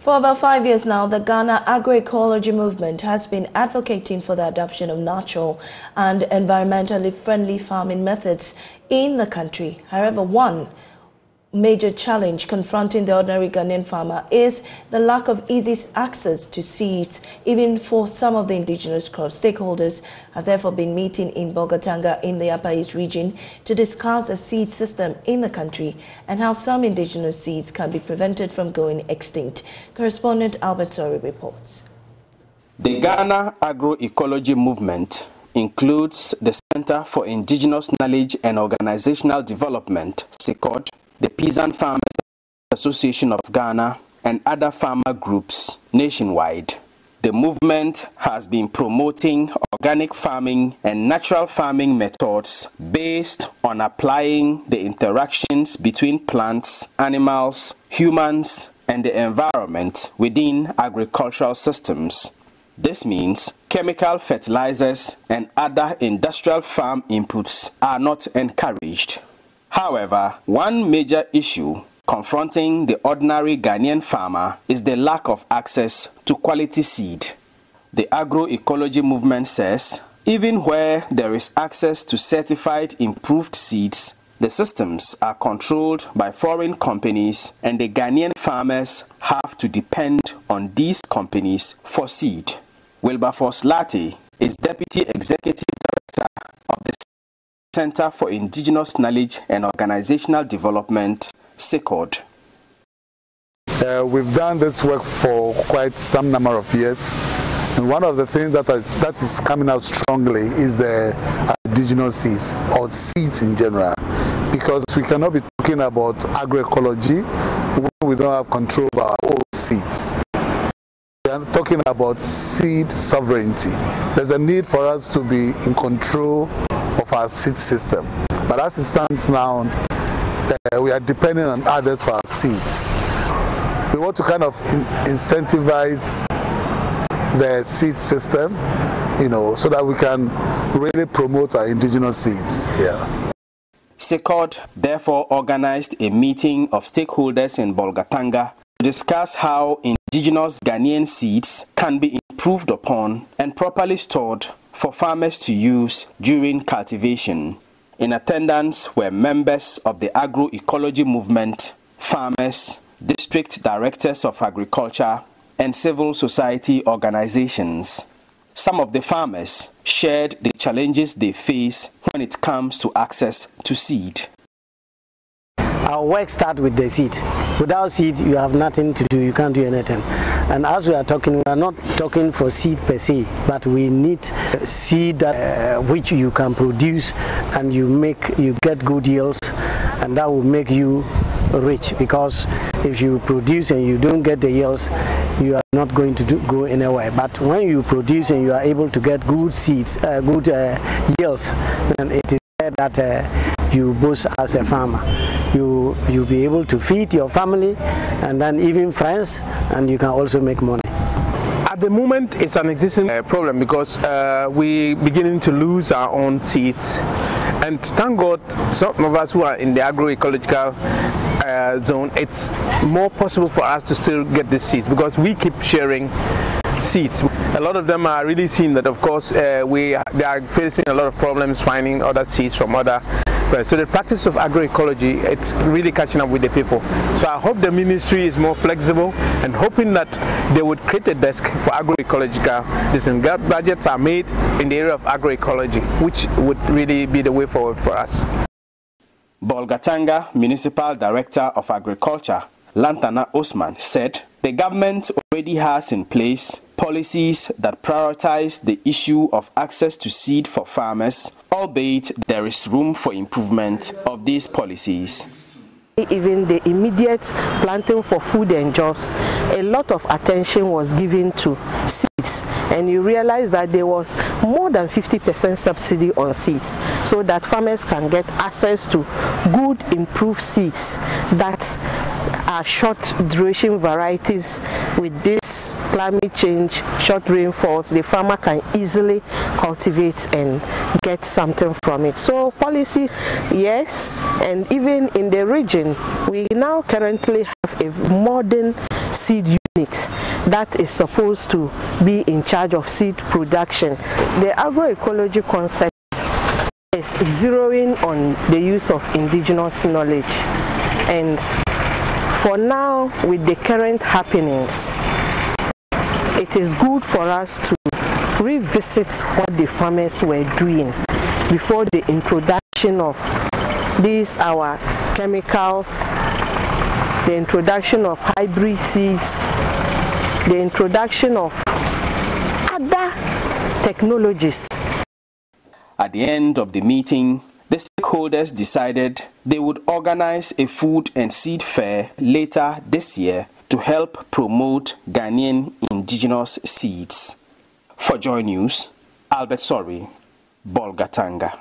For about 5 years now, the Ghana Agroecology movement has been advocating for the adoption of natural and environmentally friendly farming methods in the country. However, one major challenge confronting the ordinary Ghanaian farmer is the lack of easy access to seeds, even for some of the indigenous crop. Stakeholders have therefore been meeting in Bolgatanga in the Upper East region to discuss the seed system in the country and how some indigenous seeds can be prevented from going extinct. Correspondent Albert Sori reports. The Ghana Agroecology movement includes the Center for Indigenous Knowledge and Organizational Development, CIKOD, the Peasant Farmers Association of Ghana, and other farmer groups nationwide. The movement has been promoting organic farming and natural farming methods based on applying the interactions between plants, animals, humans, and the environment within agricultural systems. This means chemical fertilizers and other industrial farm inputs are not encouraged. However, one major issue confronting the ordinary Ghanaian farmer is the lack of access to quality seed. The agroecology movement says, even where there is access to certified improved seeds, the systems are controlled by foreign companies and the Ghanaian farmers have to depend on these companies for seed. Wilberforce Latte is Deputy Executive Director of the Center for Indigenous Knowledge and Organizational Development, CIKOD. We've done this work for quite some number of years, and one of the things that is coming out strongly is the indigenous seeds, or seeds in general, because we cannot be talking about agroecology when we don't have control of our own seeds. We are talking about seed sovereignty. There's a need for us to be in control of our seed system, but as it stands now, we are depending on others for our seeds. We want to kind of incentivize the seed system, so that we can really promote our indigenous seeds here. CIKOD therefore organized a meeting of stakeholders in Bolgatanga to discuss how indigenous Ghanaian seeds can be improved upon and properly stored for farmers to use during cultivation. In attendance were members of the agroecology movement, farmers, district directors of agriculture, and civil society organizations. Some of the farmers shared the challenges they face when it comes to access to seed. Our work starts with the seed. Without seed, you have nothing to do, you can't do anything. And as we are talking, we are not talking for seed per se, but we need seed that, which you can produce and you get good yields, and that will make you rich, because if you produce and you don't get the yields, you are not going to go anywhere. But when you produce and you are able to get good seeds, good yields, then it is there that you boast as a farmer. You'll be able to feed your family and then even friends, and you can also make money. At the moment, it's an existing problem because we're beginning to lose our own seeds. And thank God, some of us who are in the agroecological zone, it's more possible for us to still get these seeds because we keep sharing seeds. A lot of them are really seeing that, of course, they are facing a lot of problems finding other seeds from other. So the practice of agroecology, it's really catching up with the people. So I hope the ministry is more flexible and hoping that they would create a desk for agroecological. Budgets are made in the area of agroecology, which would really be the way forward for us. Bolgatanga Municipal Director of Agriculture, Lantana Osman, said the government already has in place policies that prioritize the issue of access to seed for farmers, albeit there is room for improvement of these policies. Even the immediate planting for food and jobs, a lot of attention was given to seeds, and you realize that there was more than 50% subsidy on seeds, so that farmers can get access to good improved seeds that are short duration varieties. With this climate change, short rainfalls, the farmer can easily cultivate and get something from it. So policy, yes, and even in the region, we now currently have a modern seed unit unit that is supposed to be in charge of seed production. The agroecology concept is zeroing on the use of indigenous knowledge, and for now, with the current happenings, it is good for us to revisit what the farmers were doing before the introduction of these our chemicals, the introduction of hybrid seeds, the introduction of other technologies. At the end of the meeting, the stakeholders decided they would organize a food and seed fair later this year to help promote Ghanaian indigenous seeds. For JoyNews, Albert Sori, Bolgatanga.